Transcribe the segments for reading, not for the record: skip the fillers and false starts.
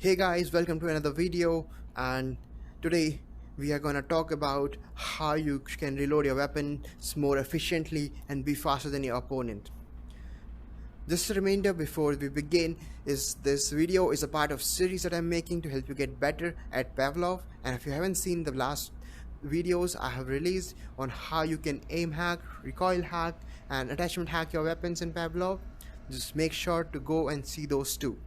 Hey guys, welcome to another video, and today we are gonna talk about how you can reload your weapons more efficiently and be faster than your opponent. Just a reminder before we begin is this video is a part of series that I'm making to help you get better at Pavlov, and if you haven't seen the last videos I have released on how you can aim hack, recoil hack and attachment hack your weapons in Pavlov, just make sure to go and see those too.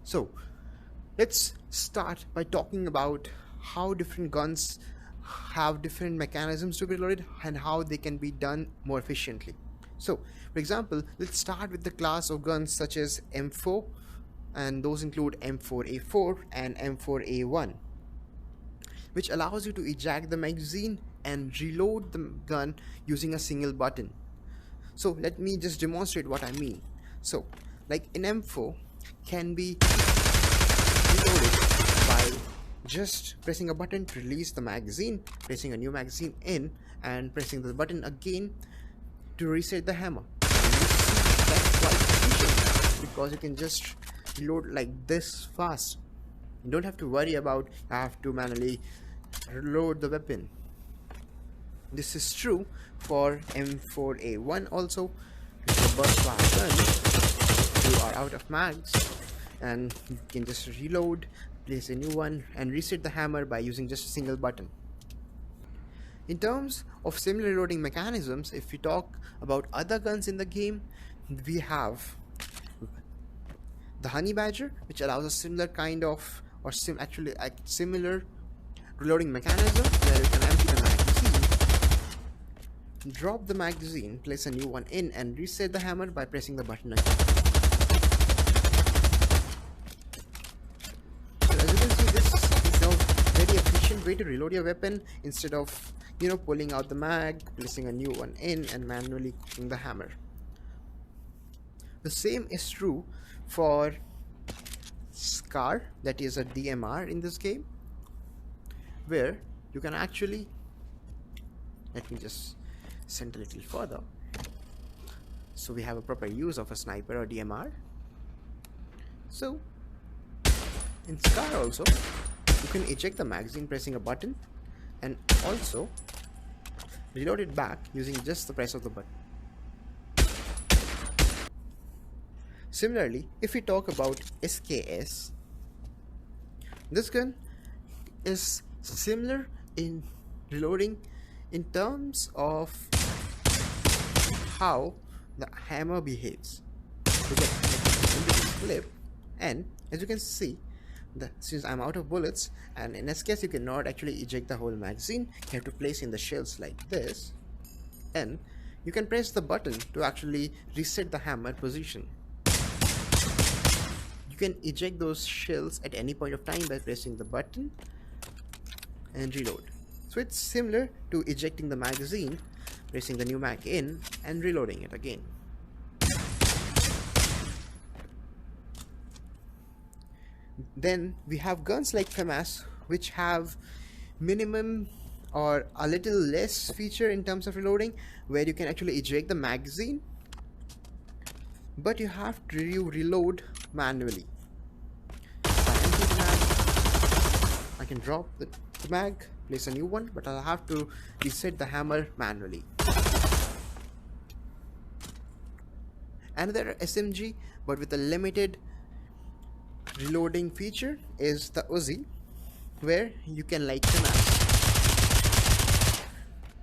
So let's start by talking about how different guns have different mechanisms to be reloaded and how they can be done more efficiently. So, for example, let's start with the class of guns such as M4, and those include M4A4 and M4A1, which allows you to eject the magazine and reload the gun using a single button. So, let me just demonstrate what I mean. So, like in M4 can be reloaded by just pressing a button to release the magazine, pressing a new magazine in, and pressing the button again to reset the hammer. And you see that's quite efficient because you can just reload like this fast. You don't have to worry about I have to manually reload the weapon. This is true for M4A1 also. With the burst fire gun, you are out of mags, and you can just reload, place a new one, and reset the hammer by using just a single button. In terms of similar reloading mechanisms, if we talk about other guns in the game, we have the Honey Badger, which allows a similar kind of, or actually a similar reloading mechanism where you can empty the magazine, drop the magazine, place a new one in, and reset the hammer by pressing the button again. Very efficient way to reload your weapon instead of pulling out the mag, placing a new one in, and manually clicking the hammer. The same is true for Scar, that is a DMR in this game, where you can actually, let me just send a little further, so we have a proper use of a sniper or DMR. So in Scar also you can eject the magazine pressing a button and also reload it back using just the press of the button. Similarly, if we talk about SKS, this gun is similar in reloading in terms of how the hammer behaves. You get into this clip, and as you can see, since I'm out of bullets, and in this case you cannot actually eject the whole magazine, you have to place in the shells like this, and you can press the button to actually reset the hammer position. You can eject those shells at any point of time by pressing the button and reload. So it's similar to ejecting the magazine, pressing the new mag in, and reloading it again. Then we have guns like FAMAS, which have minimum or a little less feature in terms of reloading, where you can actually eject the magazine, but you have to reload manually. If I empty the mag, I can drop the mag, place a new one, but I'll have to reset the hammer manually. Another SMG, but with a limited reloading feature, is the Uzi, where you can light the mag,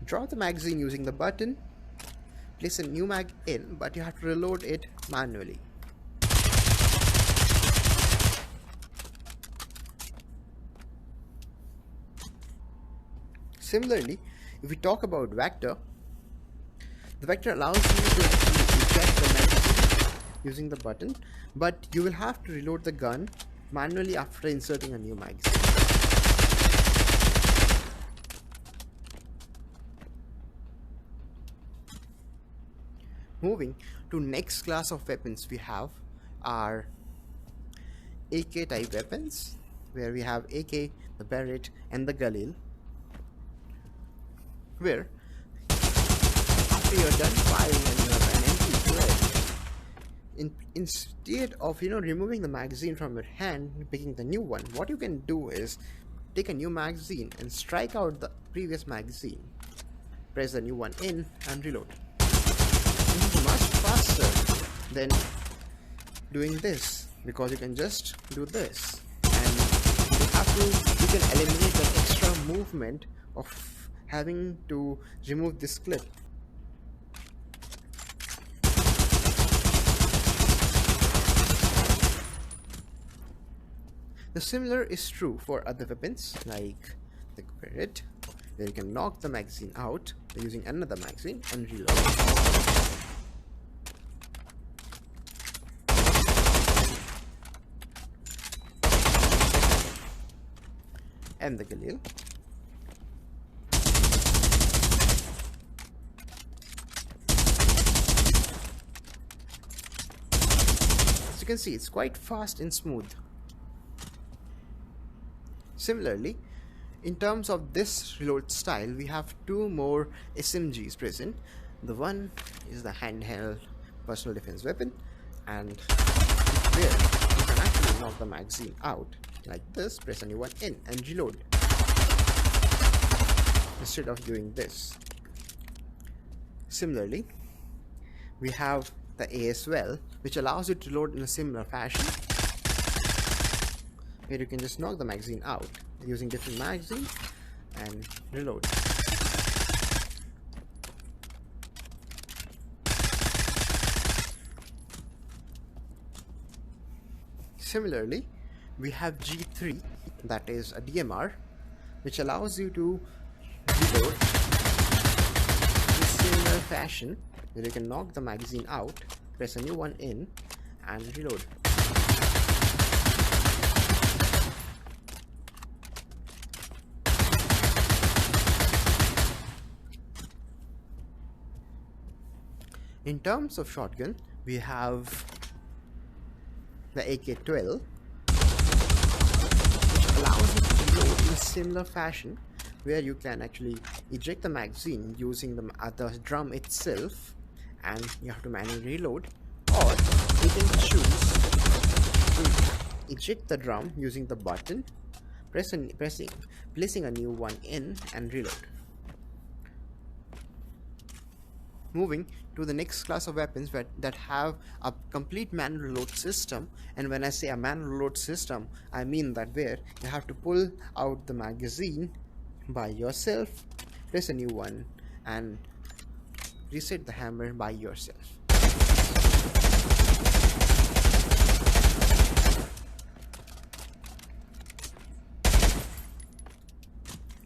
draw the magazine using the button, place a new mag in, but you have to reload it manually. Similarly, if we talk about Vector, the Vector allows you to eject the magazine using the button, but you will have to reload the gun manually after inserting a new magazine. Moving to next class of weapons, we have our AK type weapons, where we have AK, the Barrett, and the Galil, where after you're done firing and you have an empty clip, Instead of removing the magazine from your hand and picking the new one, what you can do is take a new magazine and strike out the previous magazine, press the new one in and reload. This is much faster than doing this, because you can just do this, and you can eliminate that extra movement of having to remove this clip. The similar is true for other weapons like the Barrett, where you can knock the magazine out using another magazine and reload. And the Galil. As you can see, it's quite fast and smooth. Similarly, in terms of this reload style, we have two more SMGs present. The one is the handheld personal defense weapon, and there you can actually knock the magazine out like this, press a new one in and reload, instead of doing this. Similarly, we have the ASL, which allows you to load in a similar fashion, where you can just knock the magazine out using different magazines and reload. Similarly, we have G3, that is a DMR, which allows you to reload in similar fashion, where you can knock the magazine out, press a new one in and reload. In terms of shotgun, we have the AK-12, which allows you to reload in a similar fashion, where you can actually eject the magazine using the drum itself, and you have to manually reload, or you can choose to eject the drum using the button, placing a new one in and reload. Moving to the next class of weapons that have a complete manual reload system, and when I say a manual reload system, I mean that where you have to pull out the magazine by yourself, press a new one and reset the hammer by yourself.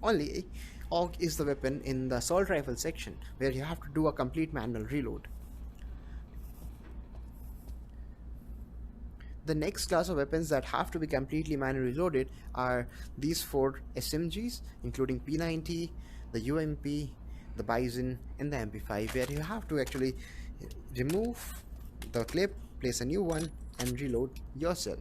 Only AUG is the weapon in the assault rifle section, where you have to do a complete manual reload. The next class of weapons that have to be completely manually reloaded are these four SMGs, including P90, the UMP, the Bison, and the MP5, where you have to actually remove the clip, place a new one, and reload yourself.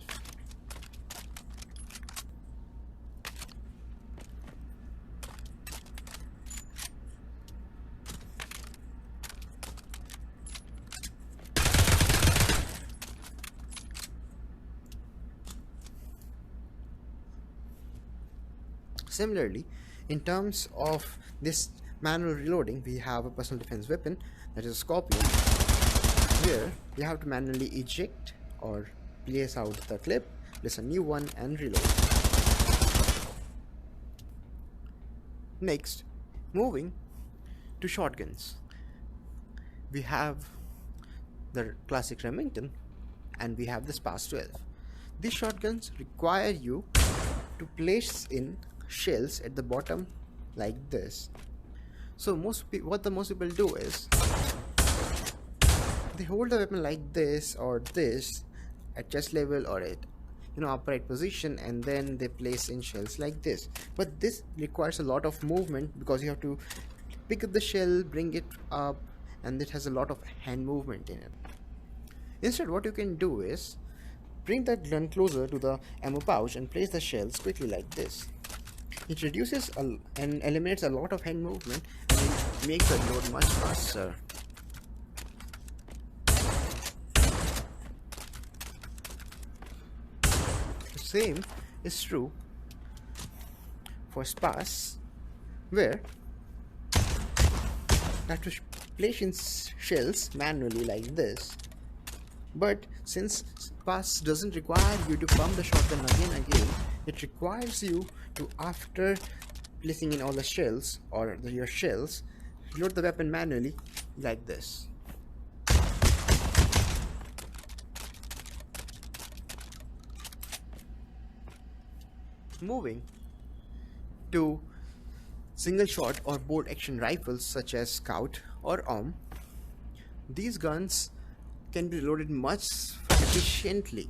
Similarly, in terms of this manual reloading, we have a personal defense weapon, that is a Scorpion, where you have to manually eject or place out the clip, place a new one and reload. Next, moving to shotguns, we have the classic Remington and we have the Spas 12. These shotguns require you to place in shells at the bottom like this. So what most people do is they hold the weapon like this or this at chest level or at upright position, and then they place in shells like this. But this requires a lot of movement, because you have to pick up the shell, bring it up, and it has a lot of hand movement in it. Instead, what you can do is bring that gun closer to the ammo pouch and place the shells quickly like this. It reduces and eliminates a lot of hand movement, and it makes the load much faster. same is true for spas, where have to place shells manually like this. But since pass doesn't require you to pump the shotgun again, it requires you to, after placing in all the shells or your shells, load the weapon manually like this. Moving to single shot or bolt action rifles such as Scout or OM, these guns can be reloaded much efficiently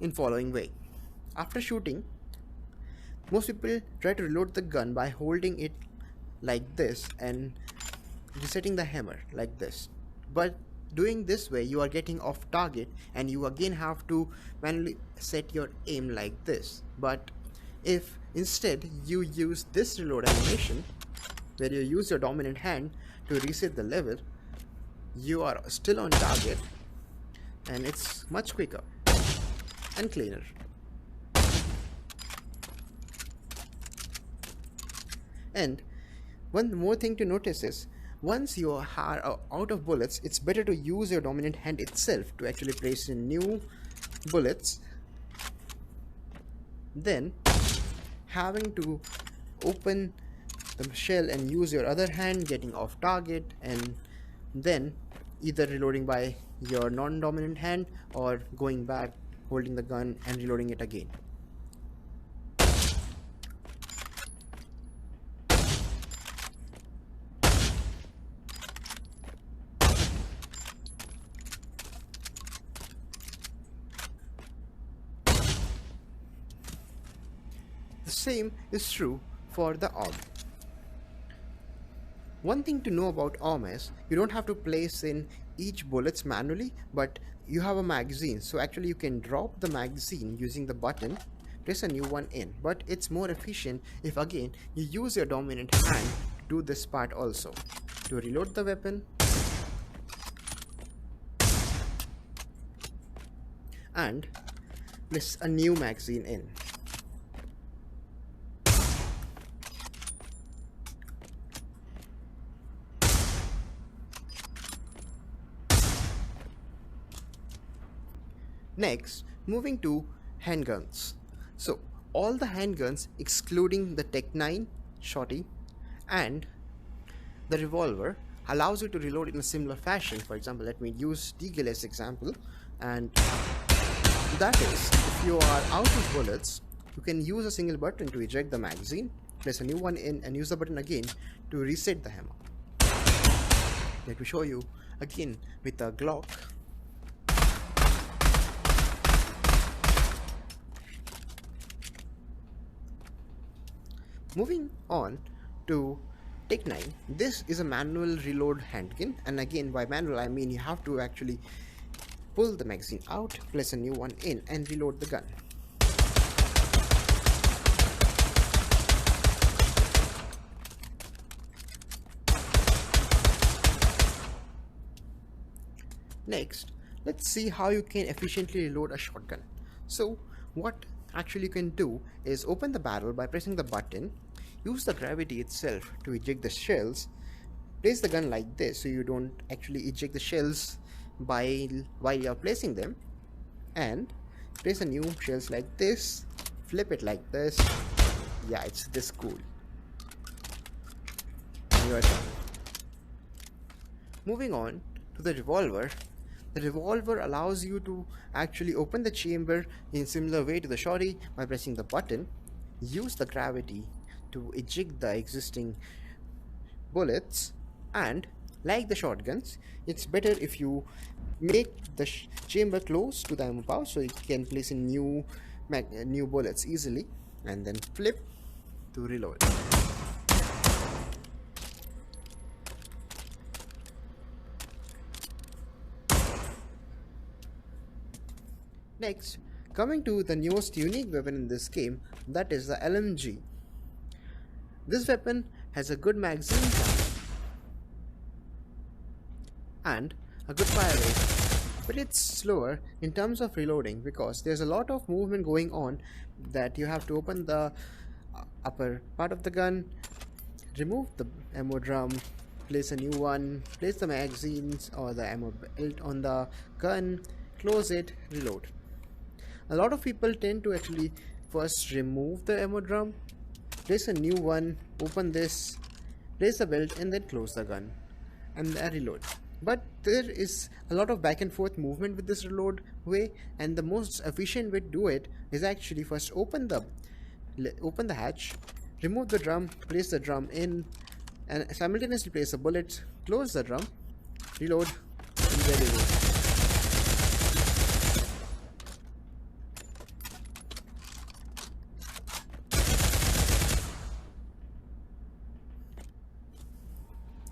in following way. After shooting, most people try to reload the gun by holding it like this and resetting the hammer like this. But doing this way, you are getting off target and you again have to manually set your aim like this. But if instead you use this reload animation, where you use your dominant hand to reset the level, you are still on target and it's much quicker and cleaner. And one more thing to notice is, once you are out of bullets, it's better to use your dominant hand itself to actually place in new bullets than having to open the shell and use your other hand, getting off target, and then either reloading by your non-dominant hand or going back, holding the gun and reloading it again. The same is true for the ARM. One thing to know about ARM is, you don't have to place in each bullets manually, but you have a magazine, so actually you can drop the magazine using the button, place a new one in. But it's more efficient if again you use your dominant hand to do this part also, to reload the weapon and place a new magazine in. Next, moving to handguns. So all the handguns excluding the Tech 9 shotty and the revolver allows you to reload in a similar fashion. For example, let me use Deagle's example, and that is, if you are out of bullets, you can use a single button to eject the magazine, place a new one in, and use the button again to reset the hammer. Let me show you again with a Glock. Moving on to Tech 9, this is a manual reload handgun, and again by manual I mean you have to actually pull the magazine out, place a new one in, and reload the gun. Next, let's see how you can efficiently reload a shotgun. So what actually you can do is open the barrel by pressing the button, use the gravity itself to eject the shells, place the gun like this so you don't actually eject the shells while you are placing them, and place a new shells like this, flip it like this. Yeah, it's this cool. And you are done. Moving on to the revolver. The revolver allows you to actually open the chamber in similar way to the shotty by pressing the button, use the gravity to eject the existing bullets, and like the shotguns, it's better if you make the chamber close to the ammo pouch so you can place in new bullets easily, and then flip to reload. Next, coming to the newest unique weapon in this game, that is the LMG. This weapon has a good magazine count and a good fire rate. but it's slower in terms of reloading because there's a lot of movement going on, that you have to open the upper part of the gun, remove the ammo drum, place a new one, place the magazines or the ammo belt on the gun, close it, reload. A lot of people tend to actually first remove the ammo drum, place a new one, open this, place the belt, and then close the gun and then reload. But there is a lot of back and forth movement with this reload way, and the most efficient way to do it is actually first open the hatch, remove the drum, place the drum in, and simultaneously place the bullets, close the drum, reload, and then reload.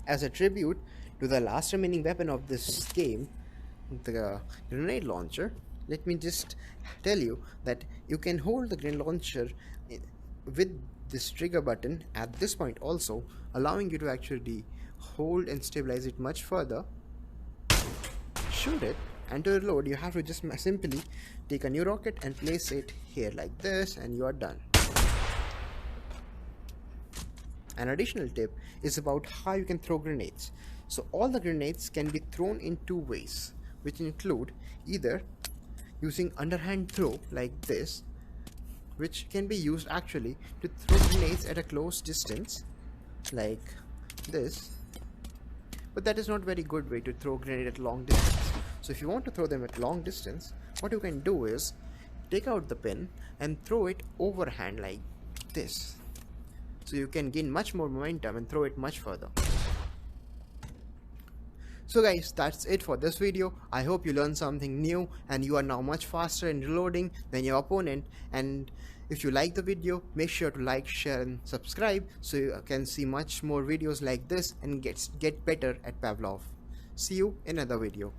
As a tribute to the last remaining weapon of this game, the grenade launcher, let me just tell you that you can hold the grenade launcher with this trigger button at this point also, allowing you to actually hold and stabilize it much further, shoot it, and to reload you have to just simply take a new rocket and place it here like this, and you are done. An additional tip is about how you can throw grenades. So all the grenades can be thrown in two ways, which include either using underhand throw like this, which can be used actually to throw grenades at a close distance like this, but that is not a very good way to throw grenade at long distance. So if you want to throw them at long distance, what you can do is take out the pin and throw it overhand like this, so you can gain much more momentum and throw it much further. So guys, that's it for this video. I hope you learned something new and you are now much faster in reloading than your opponent. And if you like the video, make sure to like, share and subscribe so you can see much more videos like this and get better at Pavlov. See you in another video.